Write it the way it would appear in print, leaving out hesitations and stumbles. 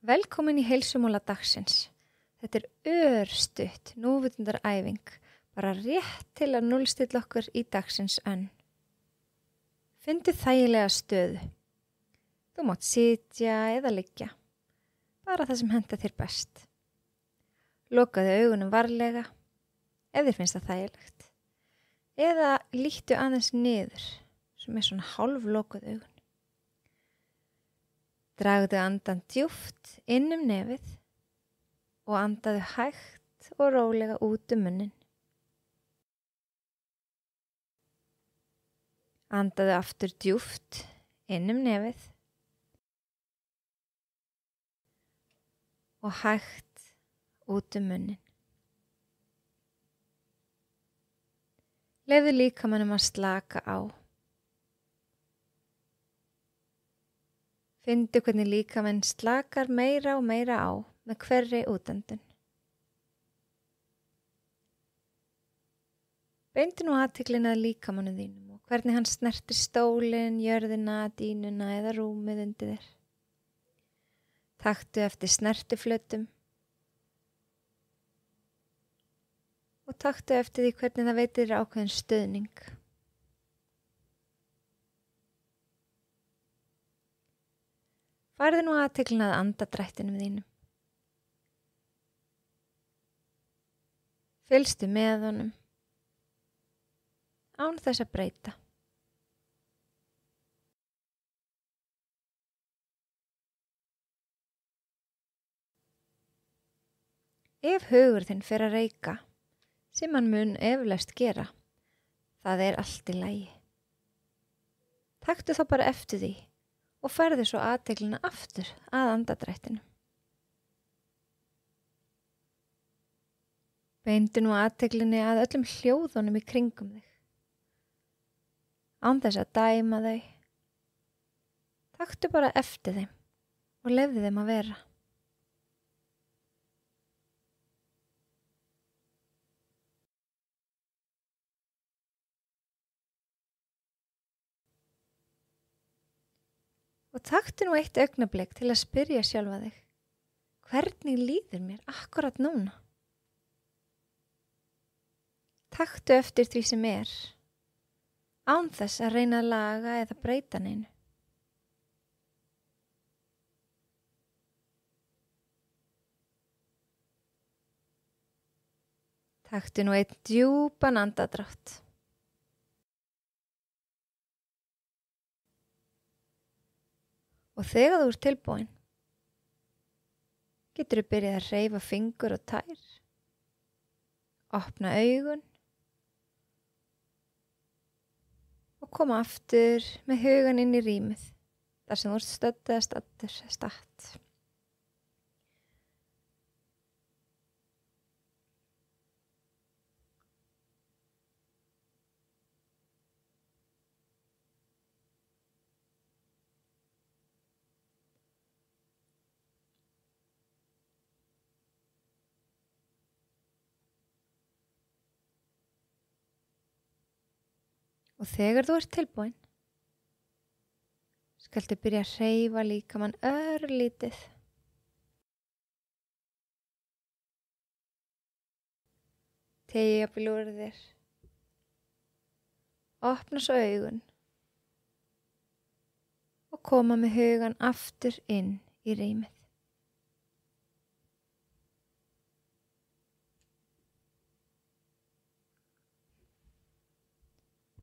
Velkomin í heilsumóla dagsins. Þetta örstutt núvitundaræfing, bara rétt til að núllstilla okkur í dagsins önn. Findu þægilega stöðu. Þú mátt sitja eða liggja, bara það sem henta þér best. Lokaðu augunum varlega, ef þér finnst það þægilegt. Eða líttu aðeins niður, sem svona hálflokuð augun. Dragðu andan djúpt inn nefið og andaðu hægt og rólega út munnin. Andaðu aftur djúpt inn nefið og hægt út munnin. Leyfðu líkamanum að slaka á. Findu hvernig líkaminn slakar meira og meira á með hverri útöndun. Beindu nú athyglina að líkamanum þínum og hvernig hann snertir stólinn, jörðina, dýnuna eða rúmið undir þér. Taktu eftir snertiflötum og taktu eftir því hvernig það veitir þér ákveðin stuðning. Færðu nú athyglina að andadrættinum þínum. Fylgstu með honum, án þess að breyta. Ef hugur þinn fer að reika, sem hann mun eflaust gera, það allt í lagi. Taktu þá bara eftir því og færðu svo athyglina aftur að andadrættinu. Beindu nú athyglinni að öllum hljóðunum í kringum þig. Án þess að dæma þau. Taktu bara eftir þeim og leyfðu þeim að vera. Og taktu nú eitt augnablik til að spyrja sjálfa þig, hvernig líður mér akkurat núna? Taktu eftir því sem án þess að reyna að laga eða breyta neinu. Taktu nú einn djúpan andardrátt. Og þegar þú ert tilbúin, getur þú byrjað að hreyfa fingur og tær, opna augun og koma aftur með hugan inn í rýmið, þar sem þú ert stödd eða statt. Og þegar þú ert tilbúin, skaltu byrja að hreyfa líkamann örlítið. Teygja jafnvel úr þér. Opna svo augun og koma með hugan aftur inn í rýmið.